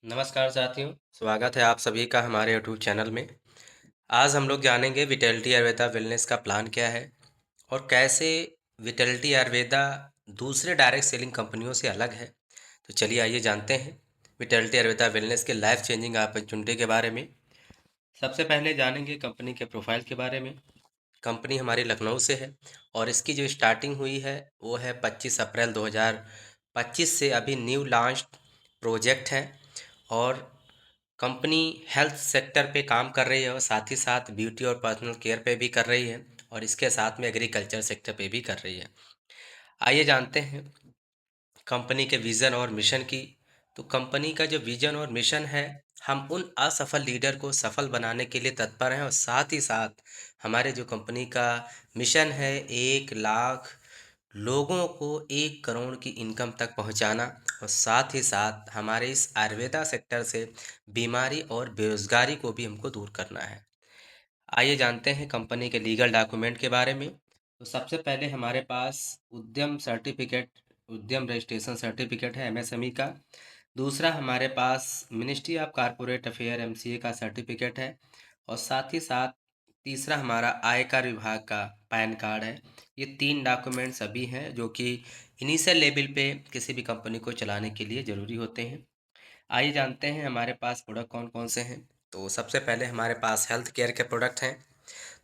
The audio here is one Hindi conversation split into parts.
नमस्कार साथियों, स्वागत है आप सभी का हमारे यूट्यूब चैनल में। आज हम लोग जानेंगे विटैलिटी आयुर्वेदा वेलनेस का प्लान क्या है और कैसे विटैलिटी आयुर्वेदा दूसरे डायरेक्ट सेलिंग कंपनियों से अलग है। तो चलिए आइए जानते हैं विटैलिटी आयुर्वेदा वेलनेस के लाइफ चेंजिंग अपॉर्चुनिटी के बारे में। सबसे पहले जानेंगे कंपनी के प्रोफाइल के बारे में। कंपनी हमारी लखनऊ से है और इसकी जो स्टार्टिंग हुई है वो है 25 अप्रैल 2025 से। अभी न्यू लॉन्च प्रोजेक्ट है और कंपनी हेल्थ सेक्टर पे काम कर रही है और साथ ही साथ ब्यूटी और पर्सनल केयर पे भी कर रही है और इसके साथ में एग्रीकल्चर सेक्टर पे भी कर रही है। आइए जानते हैं कंपनी के विज़न और मिशन की। तो कंपनी का जो विज़न और मिशन है, हम उन असफल लीडर को सफल बनाने के लिए तत्पर हैं और साथ ही साथ हमारे जो कंपनी का मिशन है 1 लाख लोगों को 1 करोड़ की इनकम तक पहुंचाना और साथ ही साथ हमारे इस आयुर्वेदा सेक्टर से बीमारी और बेरोजगारी को भी हमको दूर करना है। आइए जानते हैं कंपनी के लीगल डॉक्यूमेंट के बारे में। तो सबसे पहले हमारे पास उद्यम रजिस्ट्रेशन सर्टिफिकेट है एमएसएमई का। दूसरा हमारे पास ministry of corporate affair MCA का सर्टिफिकेट है और साथ ही साथ तीसरा हमारा आयकर विभाग का पैन कार्ड है। ये 3 डॉक्यूमेंट्स अभी हैं जो कि इनिशियल लेवल पे किसी भी कंपनी को चलाने के लिए ज़रूरी होते हैं। आइए जानते हैं हमारे पास प्रोडक्ट कौन कौन से हैं। तो सबसे पहले हमारे पास हेल्थ केयर के प्रोडक्ट हैं।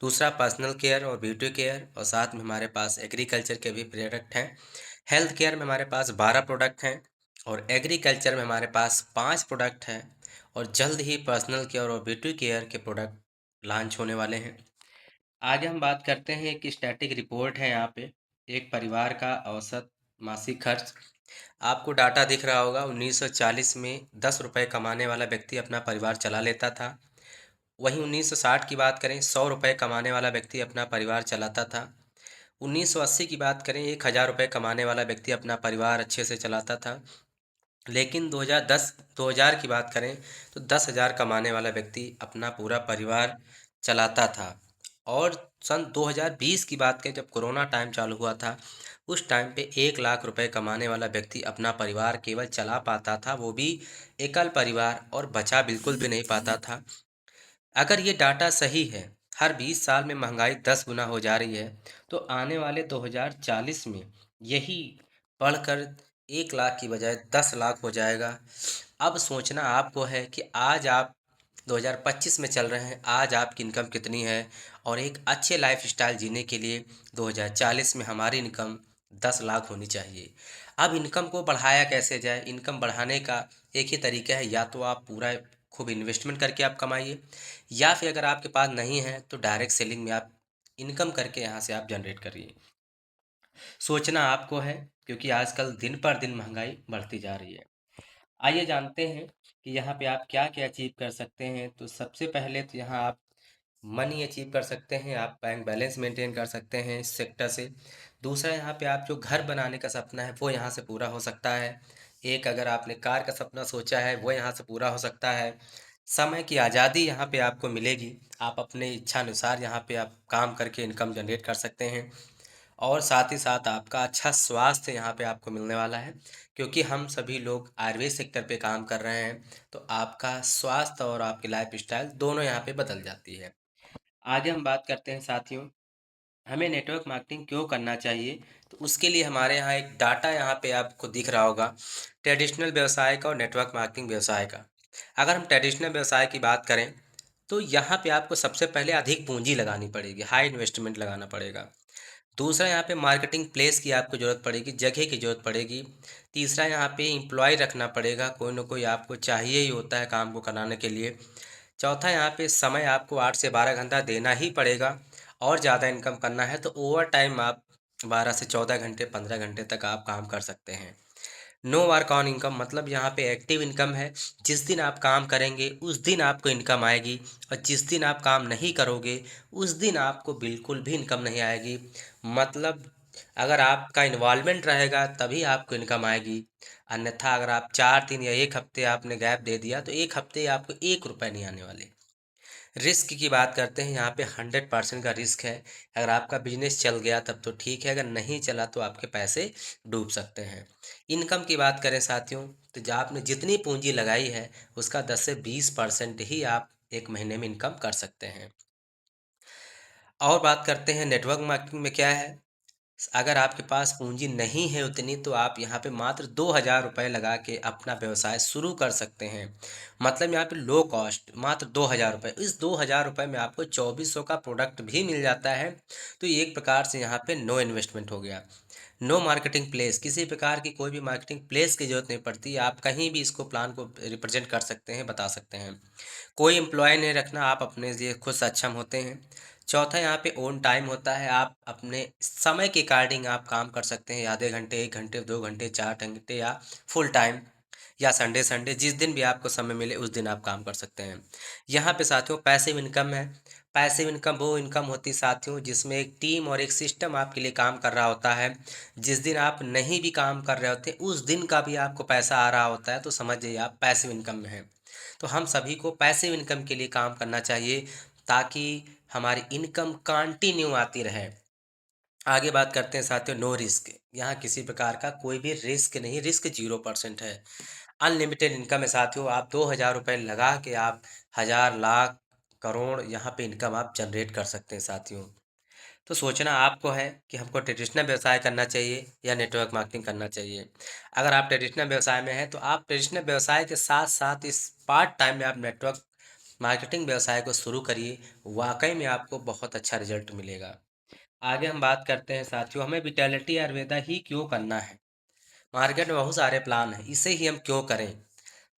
दूसरा पर्सनल केयर और ब्यूटी केयर और साथ में हमारे पास एग्रीकल्चर के भी प्रोडक्ट हैं। हेल्थ केयर में हमारे पास 12 प्रोडक्ट हैं और एग्रीकल्चर में हमारे पास 5 प्रोडक्ट हैं और जल्द ही पर्सनल केयर और ब्यूटी केयर के प्रोडक्ट लॉन्च होने वाले हैं। आगे हम बात करते हैं एक स्टैटिक रिपोर्ट है यहाँ पे। एक परिवार का औसत मासिक खर्च आपको डाटा दिख रहा होगा। 1940 में 10 रुपये कमाने वाला व्यक्ति अपना परिवार चला लेता था। वहीं 1960 की बात करें 100 रुपये कमाने वाला व्यक्ति अपना परिवार चलाता था। 1980 की बात करें 1000 रुपये कमाने वाला व्यक्ति अपना परिवार अच्छे से चलाता था। लेकिन 2010 की बात करें तो 10,000 कमाने वाला व्यक्ति अपना पूरा परिवार चलाता था। और सन 2020 की बात करें जब कोरोना टाइम चालू हुआ था, उस टाइम पे 1 लाख रुपए कमाने वाला व्यक्ति अपना परिवार केवल चला पाता था, वो भी एकल परिवार, और बचा बिल्कुल भी नहीं पाता था। अगर ये डाटा सही है, हर 20 साल में महंगाई 10 गुना हो जा रही है, तो आने वाले 2040 में यही बढ़कर 1 लाख की बजाय 10 लाख हो जाएगा। अब सोचना आपको है कि आज आप 2025 में चल रहे हैं, आज आपकी इनकम कितनी है और एक अच्छे लाइफस्टाइल जीने के लिए 2040 में हमारी इनकम 10 लाख होनी चाहिए। अब इनकम को बढ़ाया कैसे जाए? इनकम बढ़ाने का एक ही तरीका है, या तो आप पूरा खूब इन्वेस्टमेंट करके आप कमाइए, या फिर अगर आपके पास नहीं है तो डायरेक्ट सेलिंग में आप इनकम करके यहाँ से आप जनरेट करिए। सोचना आपको है, क्योंकि आजकल दिन पर दिन महंगाई बढ़ती जा रही है। आइए जानते हैं कि यहाँ पे आप क्या-क्या अचीव कर सकते हैं। तो सबसे पहले तो यहाँ आप मनी अचीव कर सकते हैं, आप बैंक बैलेंस मेंटेन कर सकते हैं इस सेक्टर से। दूसरा, यहाँ पे आप जो घर बनाने का सपना है वो यहाँ से पूरा हो सकता है। एक अगर आपने कार का सपना सोचा है वो यहाँ से पूरा हो सकता है। समय की आज़ादी यहाँ पे आपको मिलेगी, आप अपने इच्छानुसार यहाँ पे आप काम करके इनकम जनरेट कर सकते हैं। और साथ ही साथ आपका अच्छा स्वास्थ्य यहाँ पे आपको मिलने वाला है, क्योंकि हम सभी लोग आयुर्वेद सेक्टर पे काम कर रहे हैं, तो आपका स्वास्थ्य और आपकी लाइफ स्टाइल दोनों यहाँ पे बदल जाती है। आगे हम बात करते हैं साथियों, हमें नेटवर्क मार्केटिंग क्यों करना चाहिए। तो उसके लिए हमारे यहाँ एक डाटा यहाँ पे आपको दिख रहा होगा, ट्रेडिशनल व्यवसाय का और नेटवर्क मार्केटिंग व्यवसाय का। अगर हम ट्रेडिशनल व्यवसाय की बात करें तो यहाँ पे आपको सबसे पहले अधिक पूंजी लगानी पड़ेगी, हाई इन्वेस्टमेंट लगाना पड़ेगा। दूसरा, यहाँ पे मार्केटिंग प्लेस की आपको ज़रूरत पड़ेगी, जगह की ज़रूरत पड़ेगी। तीसरा, यहाँ पे एम्प्लॉय रखना पड़ेगा, कोई ना कोई आपको चाहिए ही होता है काम को कराने के लिए। चौथा, यहाँ पे समय आपको 8 से 12 घंटा देना ही पड़ेगा और ज़्यादा इनकम करना है तो ओवर टाइम आप 12 से 14 घंटे 15 घंटे तक आप काम कर सकते हैं। नो वर्क ऑन इनकम मतलब यहाँ पे एक्टिव इनकम है। जिस दिन आप काम करेंगे उस दिन आपको इनकम आएगी और जिस दिन आप काम नहीं करोगे उस दिन आपको बिल्कुल भी इनकम नहीं आएगी। मतलब अगर आपका इन्वॉल्वमेंट रहेगा तभी आपको इनकम आएगी, अन्यथा अगर आप 4 दिन या 1 हफ्ते आपने गैप दे दिया तो 1 हफ्ते आपको 1 रुपये नहीं आने वाले। रिस्क की बात करते हैं, यहाँ पे 100% का रिस्क है। अगर आपका बिजनेस चल गया तब तो ठीक है, अगर नहीं चला तो आपके पैसे डूब सकते हैं। इनकम की बात करें साथियों, तो जो आपने जितनी पूंजी लगाई है उसका 10 से 20% ही आप एक महीने में इनकम कर सकते हैं। और बात करते हैं नेटवर्क मार्केटिंग में क्या है। अगर आपके पास पूंजी नहीं है उतनी, तो आप यहाँ पे मात्र 2,000 रुपये लगा के अपना व्यवसाय शुरू कर सकते हैं। मतलब यहाँ पे लो कॉस्ट मात्र 2,000 रुपये, इस 2,000 रुपये में आपको 2,400 का प्रोडक्ट भी मिल जाता है। तो ये एक प्रकार से यहाँ पे नो इन्वेस्टमेंट हो गया। नो मार्केटिंग प्लेस, किसी प्रकार की कोई भी मार्केटिंग प्लेस की जरूरत नहीं पड़ती, आप कहीं भी इसको प्लान को रिप्रेजेंट कर सकते हैं, बता सकते हैं। कोई एम्प्लॉय नहीं रखना, आप अपने लिए खुद सक्षम होते हैं। चौथा, यहाँ पे ओन टाइम होता है, आप अपने समय के अकॉर्डिंग आप काम कर सकते हैं, आधे घंटे, 1 घंटे, 2 घंटे, 4 घंटे, या फुल टाइम, या संडे संडे जिस दिन भी आपको समय मिले उस दिन आप काम कर सकते हैं। यहाँ पे साथियों पैसिव इनकम है। पैसिव इनकम वो इनकम होती है साथियों जिसमें एक टीम और एक सिस्टम आपके लिए काम कर रहा होता है। जिस दिन आप नहीं भी काम कर रहे होते उस दिन का भी आपको पैसा आ रहा होता है, तो समझ जाइए आप पैसिव इनकम में हैं। तो हम सभी को पैसिव इनकम के लिए काम करना चाहिए, ताकि हमारी इनकम कंटिन्यू आती रहे। आगे बात करते हैं साथियों नो रिस्क। यहाँ किसी प्रकार का कोई भी रिस्क नहीं, रिस्क 0% है। अनलिमिटेड इनकम है साथियों, आप 2,000 रुपये लगा के आप हजार, लाख, करोड़ यहाँ पे इनकम आप जनरेट कर सकते हैं साथियों। तो सोचना आपको है कि हमको ट्रेडिशनल व्यवसाय करना चाहिए या नेटवर्क मार्केटिंग करना चाहिए। अगर आप ट्रेडिशनल व्यवसाय में हैं तो आप ट्रेडिशनल व्यवसाय के साथ साथ इस पार्ट टाइम में आप नेटवर्क मार्केटिंग व्यवसाय को शुरू करिए, वाकई में आपको बहुत अच्छा रिजल्ट मिलेगा। आगे हम बात करते हैं साथियों, हमें विटैलिटी आयुर्वेदा ही क्यों करना है। मार्केट में बहुत सारे प्लान हैं, इसे ही हम क्यों करें।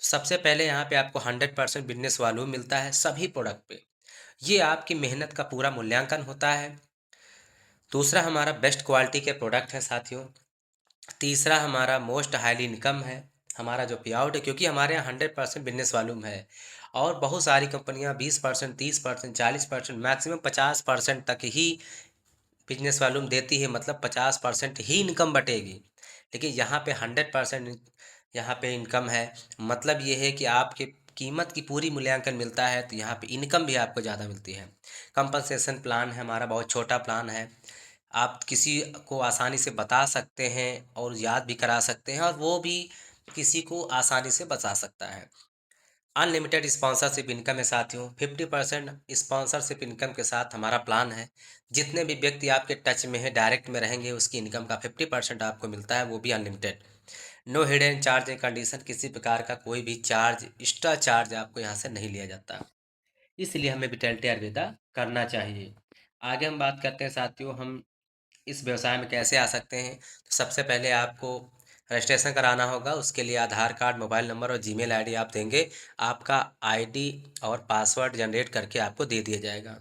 सबसे पहले यहाँ पे आपको 100% बिजनेस वैल्यू मिलता है सभी प्रोडक्ट पे, ये आपकी मेहनत का पूरा मूल्यांकन होता है। दूसरा, हमारा बेस्ट क्वालिटी के प्रोडक्ट हैं साथियों। तीसरा, हमारा मोस्ट हाईली इनकम है, हमारा जो पे आउट है, क्योंकि हमारे यहाँ 100% बिजनेस वॉल्यूम है। और बहुत सारी कंपनियां 20%, 30%, 40%, मैक्सिमम 50% तक ही बिजनेस वॉल्यूम देती है, मतलब 50% ही इनकम बटेगी। लेकिन यहाँ पे 100% यहाँ पे इनकम है। मतलब ये है कि आपके कीमत की पूरी मूल्यांकन मिलता है, तो यहाँ पे इनकम भी आपको ज़्यादा मिलती है। कंपनसेशन प्लान है हमारा, बहुत छोटा प्लान है। आप किसी को आसानी से बता सकते हैं और याद भी करा सकते हैं, और वो भी किसी को आसानी से बता सकता है। अनलिमिटेड स्पॉन्सरशिप इनकम है साथियों, 50% स्पॉन्सरशिप इनकम के साथ हमारा प्लान है। जितने भी व्यक्ति आपके टच में है, डायरेक्ट में रहेंगे, उसकी इनकम का 50% आपको मिलता है, वो भी unlimited. No hidden charge and condition, किसी प्रकार का कोई भी चार्ज, एक्स्ट्रा चार्ज आपको यहाँ से नहीं लिया जाता। इसलिए हमें विटैलिटी आयुर्वेदा करना चाहिए। आगे हम बात करते हैं साथियों, हम इस व्यवसाय में कैसे आ सकते हैं। तो सबसे पहले आपको रजिस्ट्रेशन कराना होगा, उसके लिए आधार कार्ड, मोबाइल नंबर और जीमेल आईडी आप देंगे। आपका आईडी और पासवर्ड जनरेट करके आपको दे दिया जाएगा।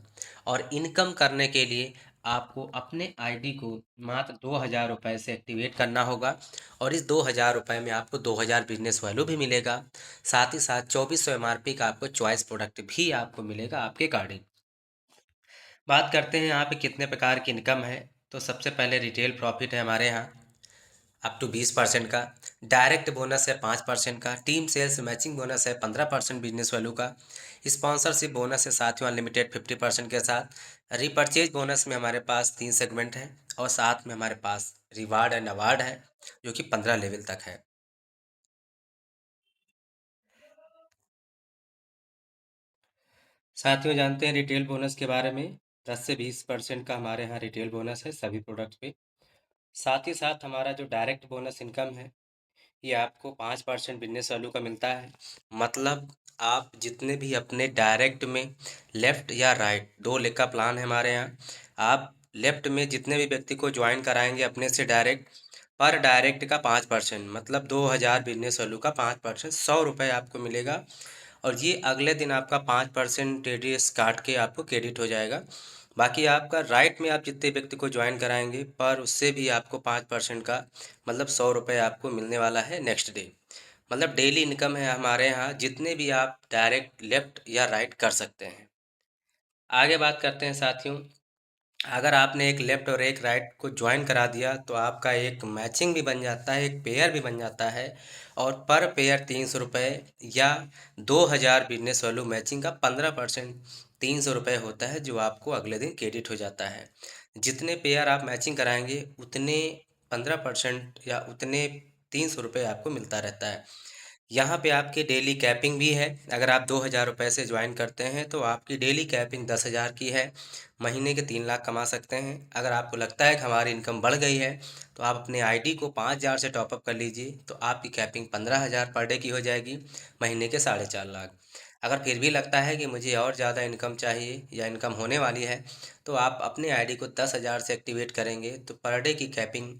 और इनकम करने के लिए आपको अपने आईडी को मात्र 2,000 रुपये से एक्टिवेट करना होगा, और इस 2,000 रुपये में आपको 2,000 बिजनेस वैल्यू भी मिलेगा। साथ ही साथ 2,400 MRP का आपको चॉइस प्रोडक्ट भी आपको मिलेगा आपके अकॉर्डिंग। बात करते हैं यहाँ पे कितने प्रकार की इनकम है। तो सबसे पहले रिटेल प्रॉफिट है हमारे यहाँ अप टू 20% का। डायरेक्ट बोनस है 5% का। टीम सेल्स मैचिंग बोनस है 15% बिजनेस वैल्यू का। स्पॉन्सरशिप बोनस है साथियों अनलिमिटेड 50% के साथ। रिपर्चेज बोनस में हमारे पास 3 सेगमेंट हैं, और साथ में हमारे पास रिवार्ड एंड अवार्ड है जो कि 15 लेवल तक है। साथियों जानते हैं रिटेल बोनस के बारे में, 10 से 20% का हमारे यहाँ रिटेल बोनस है सभी प्रोडक्ट पे। साथ ही साथ हमारा जो डायरेक्ट बोनस इनकम है, ये आपको 5% बिजनेस वैल्यू का मिलता है। मतलब आप जितने भी अपने डायरेक्ट में लेफ़्ट या राइट, 2 लेग का प्लान है हमारे यहाँ। आप लेफ़्ट में जितने भी व्यक्ति को ज्वाइन कराएंगे अपने से डायरेक्ट, पर डायरेक्ट का 5%, मतलब 2,000 बिजनेस वैल्यू का 5%, 100 रुपये आपको मिलेगा। और ये अगले दिन आपका 5% टीडीएस काट के आपको क्रेडिट हो जाएगा। बाकी आपका राइट में आप जितने व्यक्ति को ज्वाइन कराएंगे पर उससे भी आपको 5% का, मतलब 100 रुपये आपको मिलने वाला है नेक्स्ट डे। मतलब डेली इनकम है हमारे यहाँ, जितने भी आप डायरेक्ट लेफ्ट या राइट कर सकते हैं। आगे बात करते हैं साथियों, अगर आपने एक लेफ्ट और एक राइट को ज्वाइन करा दिया तो आपका एक मैचिंग भी बन जाता है, एक पेयर भी बन जाता है। और पर पेयर 300 रुपये, या 2,000 बिजनेस वैल्यू मैचिंग का 15% ₹300 होता है जो आपको अगले दिन क्रेडिट हो जाता है। जितने पेयर आप मैचिंग कराएँगे उतने 15% या उतने ₹300 आपको मिलता रहता है। यहाँ पे आपकी डेली कैपिंग भी है। अगर आप ₹2000 से जॉइन करते हैं तो आपकी डेली कैपिंग 10,000 की है। महीने के 3 लाख कमा सकते हैं। अगर आपको लगता है कि हमारी इनकम बढ़ गई है तो आप अपने आईडी को 5,000 से टॉप अप कर लीजिए तो आपकी कैपिंग 15,000 पर डे की हो जाएगी, महीने के 4.5 लाख। अगर फिर भी लगता है कि मुझे और ज़्यादा इनकम चाहिए या इनकम होने वाली है तो आप अपने आईडी को 10,000 से एक्टिवेट करेंगे तो पर डे की कैपिंग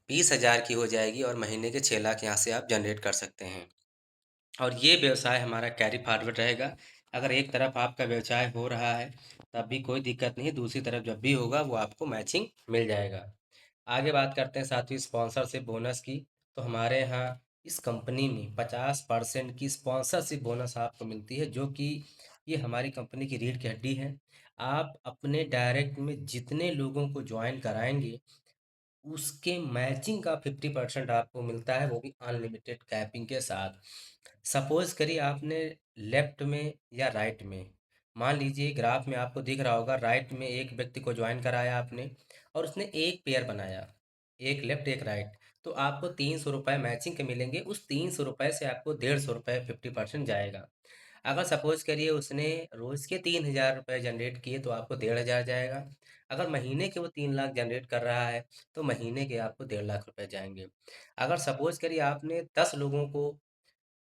20,000 की हो जाएगी और महीने के 6 लाख यहाँ से आप जनरेट कर सकते हैं। और ये व्यवसाय हमारा कैरी फॉरवर्ड रहेगा। अगर एक तरफ आपका व्यवसाय हो रहा है तब भी कोई दिक्कत नहीं, दूसरी तरफ जब भी होगा वो आपको मैचिंग मिल जाएगा। आगे बात करते हैं साथी स्पॉन्सरशिप बोनस की। तो हमारे यहाँ इस कंपनी में 50% की स्पॉन्सरशिप बोनस आपको मिलती है, जो कि ये हमारी कंपनी की रीढ़ की हड्डी है। आप अपने डायरेक्ट में जितने लोगों को ज्वाइन कराएंगे उसके मैचिंग का 50% आपको मिलता है, वो भी अनलिमिटेड कैपिंग के साथ। सपोज करिए आपने लेफ्ट में या राइट में, मान लीजिए ग्राफ में आपको दिख रहा होगा राइट में एक व्यक्ति को ज्वाइन कराया आपने और उसने एक पेयर बनाया, एक लेफ्ट एक राइट, तो आपको ₹300 मैचिंग के मिलेंगे। उस ₹300 से आपको ₹150 50% जाएगा। अगर सपोज करिए उसने रोज़ के ₹3,000 जनरेट किए तो आपको 1,500 जाएगा। अगर महीने के वो 3 लाख जनरेट कर रहा है तो महीने के आपको 1,50,000 जाएंगे। अगर सपोज करिए आपने 10 लोगों को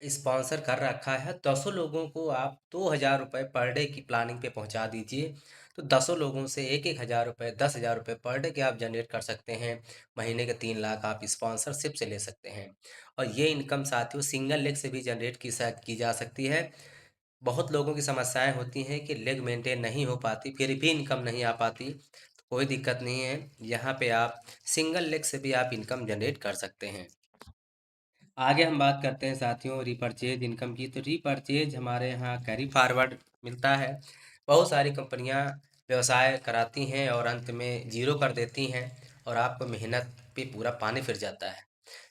स्पॉन्सर कर रखा है, 10 लोगों को आप ₹2,000 पर डे की प्लानिंग पे पहुंचा दीजिए तो 10 लोगों से एक एक हज़ार रुपये, 10,000 रुपये पर डे के आप जनरेट कर सकते हैं। महीने के 3 लाख आप स्पॉन्सरशिप से ले सकते हैं। और ये इनकम साथियों सिंगल लेग से भी जनरेट की जा सकती है। बहुत लोगों की समस्याएं होती हैं कि लेग मेंटेन नहीं हो पाती, फिर भी इनकम नहीं आ पाती, तो कोई दिक्कत नहीं है। यहाँ पे आप सिंगल लेग से भी आप इनकम जनरेट कर सकते हैं। आगे हम बात करते हैं साथियों रीपर्चेज इनकम की। तो रीपर्चेज हमारे यहाँ कैरी फॉरवर्ड मिलता है। बहुत सारी कंपनियाँ व्यवसाय कराती हैं और अंत में जीरो कर देती हैं और आपको मेहनत पे पूरा पानी फिर जाता है।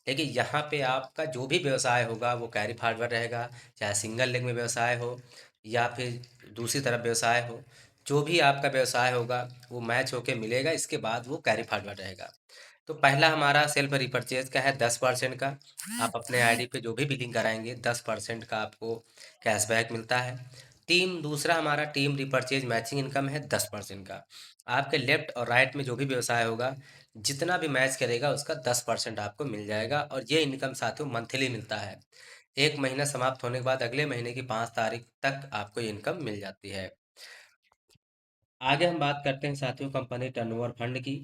लेकिन यहाँ पे आपका जो भी व्यवसाय होगा वो कैरी फॉरवर्ड रहेगा, चाहे सिंगल लेग में व्यवसाय हो या फिर दूसरी तरफ व्यवसाय हो। जो भी आपका व्यवसाय होगा वो मैच होके मिलेगा, इसके बाद वो कैरी फॉरवर्ड रहेगा। तो पहला हमारा सेल्फ रिपर्चेज का है 10% का। आप अपने आईडी पे जो भी बिलिंग कराएंगे 10% का आपको कैशबैक मिलता है। टीम दूसरा हमारा टीम रिपर्चेज मैचिंग इनकम है 10% का। आपके लेफ्ट और राइट में जो भी व्यवसाय होगा जितना भी मैच करेगा उसका 10% आपको मिल जाएगा और ये इनकम साथियों मंथली मिलता है। एक महीना समाप्त होने के बाद अगले महीने की 5 तारीख तक आपको ये इनकम मिल जाती है। आगे हम बात करते हैं साथियों कंपनी टर्नओवर फंड की।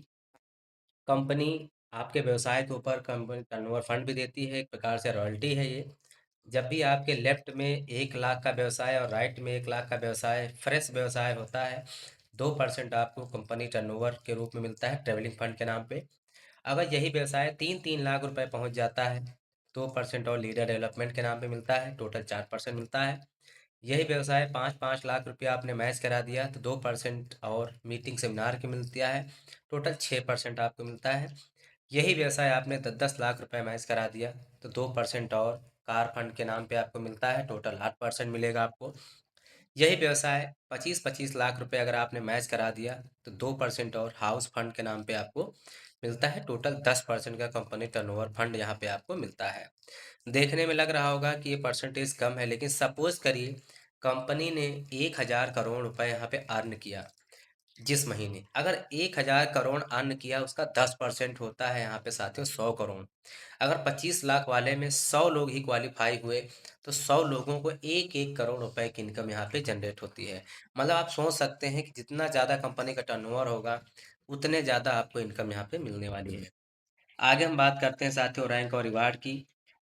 कंपनी आपके व्यवसाय के ऊपर कंपनी टर्नओवर फंड भी देती है, एक प्रकार से रॉयल्टी है ये। जब भी आपके लेफ्ट में 1 लाख का व्यवसाय और राइट में 1 लाख का व्यवसाय फ्रेश व्यवसाय होता है, 2% आपको कंपनी टर्नओवर के रूप में मिलता है ट्रेवलिंग फंड के नाम पे। अगर यही व्यवसाय 3-3 लाख रुपए पहुंच जाता है, 2% और लीडर डेवलपमेंट के नाम पे मिलता है, टोटल 4% मिलता है। यही व्यवसाय 5-5 लाख रुपया आपने मैच करा दिया तो 2% और मीटिंग सेमिनार की मिलती है, टोटल 6% आपको मिलता है। यही व्यवसाय आपने 10-10 लाख रुपए मैच करा दिया तो 2% और कार फंड के नाम पे आपको मिलता है, टोटल 8% मिलेगा आपको। यही व्यवसाय 25-25 लाख रुपए अगर आपने मैच करा दिया तो 2% और हाउस फंड के नाम पे आपको मिलता है, टोटल 10% का कंपनी टर्नओवर फंड यहाँ पे आपको मिलता है। देखने में लग रहा होगा कि ये परसेंटेज कम है, लेकिन सपोज करिए कंपनी ने 1,000 करोड़ रुपए यहाँ पे अर्न किया जिस महीने, अगर 1,000 करोड़ अर्न किया उसका 10% होता है यहाँ पे साथियों 100 करोड़। अगर 25 लाख वाले में 100 लोग ही क्वालिफाई हुए तो 100 लोगों को 1-1 करोड़ रुपए की इनकम यहाँ पे जनरेट होती है। मतलब आप सोच सकते हैं कि जितना ज़्यादा कंपनी का टर्नओवर होगा उतने ज़्यादा आपको इनकम यहाँ पे मिलने वाली है। आगे हम बात करते हैं साथियों रैंक और रिवार्ड की।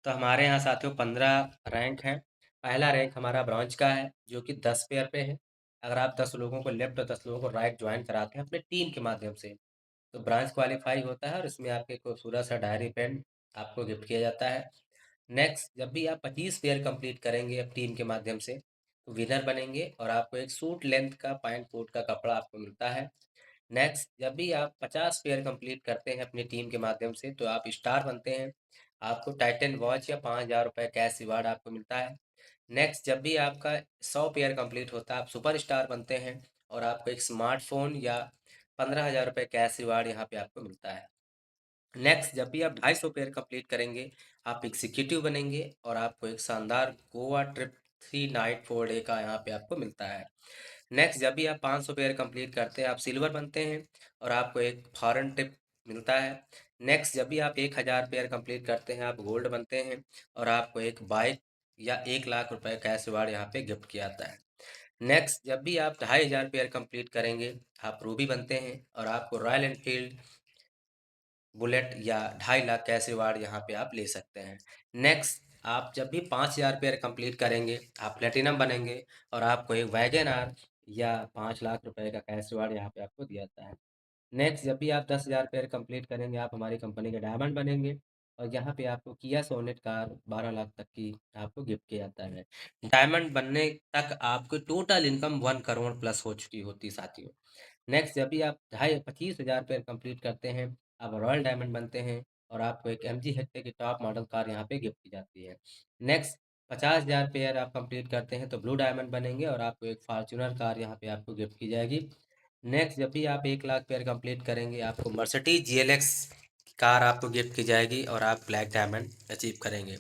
तो हमारे यहाँ साथियों 15 रैंक हैं। पहला रैंक हमारा ब्रॉन्ज का है जो कि 10 पेयर पे है। अगर आप 10 लोगों को लेफ्ट और 10 लोगों को राइट ज्वाइन कराते हैं अपने टीम के माध्यम से तो ब्रांच क्वालिफाई होता है और इसमें आपके खूबसूरत सा डायरी पेन आपको गिफ्ट किया जाता है। नेक्स्ट जब भी आप 25 पेयर कंप्लीट करेंगे अब टीम के माध्यम से तो विनर बनेंगे और आपको एक सूट लेंथ का पैंट कोट का कपड़ा आपको मिलता है। नेक्स्ट जब भी आप 50 पेयर कंप्लीट करते हैं अपनी टीम के माध्यम से तो आप स्टार बनते हैं, आपको टाइटन वॉच या ₹5,000 कैश रिवार्ड आपको मिलता है। नेक्स्ट, जब भी आपका 100 पेयर कंप्लीट होता है, आप सुपरस्टार बनते हैं और आपको एक स्मार्टफ़ोन या 15,000 रुपये कैश रिवार्ड यहाँ पे आपको मिलता है। नेक्स्ट, जब भी आप 250 पेयर कंप्लीट करेंगे, आप एग्जीक्यूटिव बनेंगे और आपको एक शानदार गोवा ट्रिप 3 नाइट 4 डे का यहाँ पे आपको मिलता है। नेक्स्ट, जब भी आप 500 पेयर कंप्लीट करते हैं, आप सिल्वर बनते हैं और आपको एक फॉरेन ट्रिप मिलता है। नेक्स्ट, जब भी आप 1000 पेयर कंप्लीट करते हैं, आप गोल्ड बनते हैं और आपको एक बाइक या 1 लाख रुपए कैश रिवार्ड यहाँ पे गिफ्ट किया जाता है। नेक्स्ट, जब भी आप 2500 पेयर कंप्लीट करेंगे, आप रूबी बनते हैं और आपको रॉयल एनफील्ड बुलेट या 2.5 लाख कैश रिवार्ड यहाँ पे आप ले सकते हैं। नेक्स्ट, आप जब भी 5000 पेयर कंप्लीट करेंगे, आप प्लेटिनम बनेंगे और आपको एक वैगन आर या 5 लाख रुपए का कैश रिवार्ड यहाँ पे आपको दिया जाता है। नेक्स्ट, जब भी आप 10,000 पेयर कंप्लीट करेंगे, आप हमारी कंपनी के डायमंड बनेंगे और यहाँ पे आपको किया सोनेट कार 12 लाख तक की आपको गिफ्ट किया जाता है। डायमंड बनने तक आपकी टोटल इनकम 1 करोड़ प्लस हो चुकी होती है साथियों। नेक्स्ट, जब भी आप 25,000 पेयर कंप्लीट करते हैं, आप रॉयल डायमंड बनते हैं और आपको एक MG हेक्टर की टॉप मॉडल कार यहाँ पे गिफ्ट की जाती है। नेक्स्ट, 50,000 पेयर आप कंप्लीट करते हैं तो ब्लू डायमंड बनेंगे और आपको एक फॉर्च्यूनर कार यहाँ पे आपको गिफ्ट की जाएगी। नेक्स्ट, जब भी आप 1 लाख पेयर कंप्लीट करेंगे, आपको मर्सिडीज GLX कार आपको गिफ्ट की जाएगी और आप ब्लैक डायमंड अचीव करेंगे।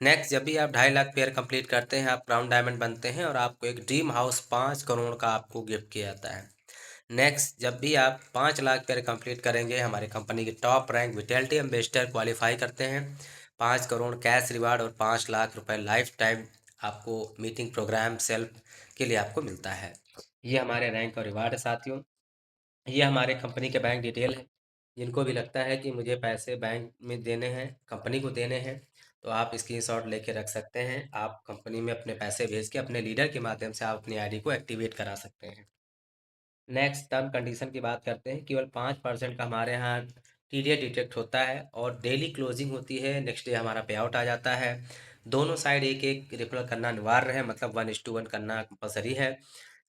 नेक्स्ट, जब भी आप 2.5 लाख पेयर कंप्लीट करते हैं, आप ब्राउन डायमंड बनते हैं और आपको एक ड्रीम हाउस 5 करोड़ का आपको गिफ्ट किया जाता है। नेक्स्ट, जब भी आप 5 लाख पेयर कंप्लीट करेंगे, हमारी कंपनी की top rank vitality ambassador qualify करते हैं, 5 करोड़ कैश रिवार्ड और 5 लाख रुपए लाइफ टाइम आपको मीटिंग प्रोग्राम सेल्फ के लिए आपको मिलता है। ये हमारे रैंक और रिवार्ड है साथियों। ये हमारे कंपनी के बैंक डिटेल है। जिनको भी लगता है कि मुझे पैसे बैंक में देने हैं, कंपनी को देने हैं, तो आप स्क्रीनशॉट लेके रख सकते हैं। आप कंपनी में अपने पैसे भेज के अपने लीडर के माध्यम से आप अपनी आईडी को एक्टिवेट करा सकते हैं। नेक्स्ट, टर्म कंडीशन की बात करते हैं। केवल 5% का हमारे यहाँ टीडीएस डिटेक्ट होता है और डेली क्लोजिंग होती है। नेक्स्ट डे हमारा पे आउट आ जाता है। दोनों साइड एक एक रेफरल करना अनिवार्य है, मतलब 1:1 करना कंपलसरी है।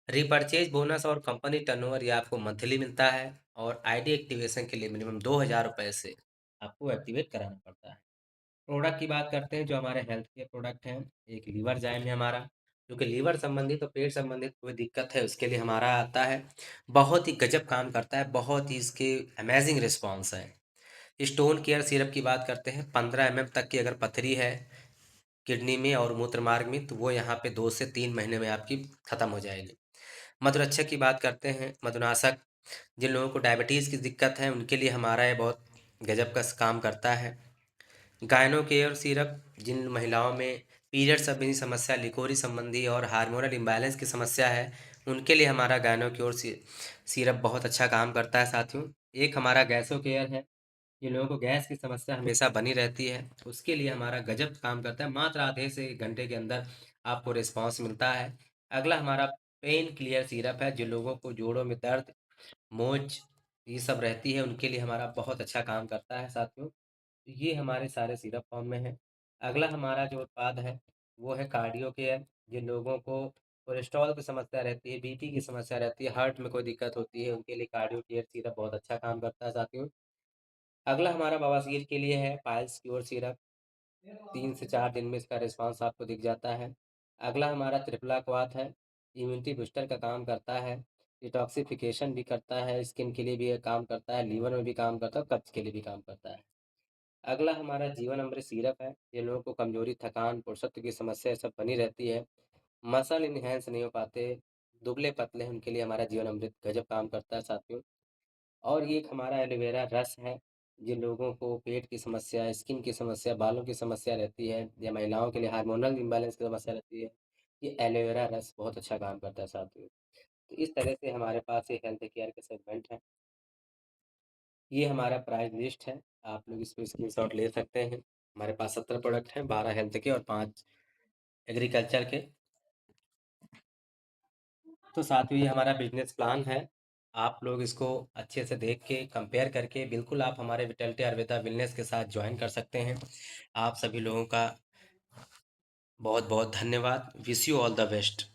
रिपर्चेज बोनस और कंपनी टर्नओवर ये आपको मंथली मिलता है और आईडी एक्टिवेशन के लिए मिनिमम 2,000 रुपये से आपको एक्टिवेट कराना पड़ता है। प्रोडक्ट की बात करते हैं जो हमारे हेल्थ के प्रोडक्ट हैं। एक लीवर जाइम है हमारा, जो कि लीवर संबंधित और पेट संबंधित कोई दिक्कत है उसके लिए हमारा आता है। बहुत ही गजब काम करता है, बहुत ही इसके अमेजिंग रिस्पॉन्स है। स्टोन केयर सिरप की बात करते हैं। 15 mm तक की अगर पथरी है किडनी में और मूत्र मार्ग में, तो वो यहाँ पे 2 से 3 महीने में आपकी ख़त्म हो जाएगी। मधुरक्षक की बात करते हैं। मधुनाशक, जिन लोगों को डायबिटीज़ की दिक्कत है उनके लिए हमारा ये बहुत गजब का काम करता है। गायनो केयर सिरप, जिन महिलाओं में पीरियड संबंधी समस्या, लिकोरी संबंधी और हार्मोनल इम्बैलेंस की समस्या है, उनके लिए हमारा गायनो क्योर सिरप बहुत अच्छा काम करता है साथियों। एक हमारा गैसो केयर है। जिन लोगों को गैस की समस्या हमेशा बनी रहती है, उसके लिए हमारा गजब काम करता है। मात्र आधे से 1 घंटे के अंदर आपको रिस्पॉन्स मिलता है। अगला हमारा पेन क्लियर सिरप है। जिन लोगों को जोड़ों में दर्द, मोच ये सब रहती है, उनके लिए हमारा बहुत अच्छा काम करता है साथियों। ये हमारे सारे सिरप फॉर्म में है। अगला हमारा जो उत्पाद है वो है कार्डियो केयर। जिन लोगों को कोलेस्ट्रॉल की समस्या रहती है, बीपी की समस्या रहती है, हार्ट में कोई दिक्कत होती है, उनके लिए कार्डियो केयर सिरप बहुत अच्छा काम करता है साथियों। अगला हमारा बवासीर के लिए है पाइल्स क्योर सिरप। 3 से 4 दिन में इसका रिस्पांस आपको दिख जाता है। अगला हमारा त्रिफला क्वाथ है। इम्यूनिटी बूस्टर का काम करता है, डिटॉक्सिफिकेशन भी करता है, स्किन के लिए भी ये काम करता है, लीवर में भी काम करता है, कब्ज के लिए भी काम करता है। अगला हमारा जीवन अमृत सिरप है। जिन लोगों को कमजोरी, थकान, पुरुषत्व की समस्या ये सब बनी रहती है, मसल इनहेंस नहीं हो पाते, दुबले पतले हैं, उनके लिए हमारा जीवन अमृत गजब काम करता है साथियों। और ये एक हमारा एलोवेरा रस है। जिन लोगों को पेट की समस्या, स्किन की समस्या, बालों की समस्या रहती है या महिलाओं के लिए हार्मोनल इम्बैलेंस की समस्या रहती है, ये एलोवेरा रस बहुत अच्छा काम करता है साथियों। तो इस तरह से हमारे पास ये हेल्थ केयर के सेगमेंट है। ये हमारा प्राइस लिस्ट है। आप लोग इस पे स्क्रीनशॉट ले सकते हैं। हमारे पास 17 प्रोडक्ट हैं, 12 हेल्थ के और 5 एग्रीकल्चर के। तो साथ ही ये हमारा बिजनेस प्लान है। आप लोग इसको अच्छे से देख के कंपेयर करके बिल्कुल आप हमारे विटलिटी आयुर्वेदा वेलनेस के साथ ज्वाइन कर सकते हैं। आप सभी लोगों का बहुत बहुत धन्यवाद। Wish you all the best.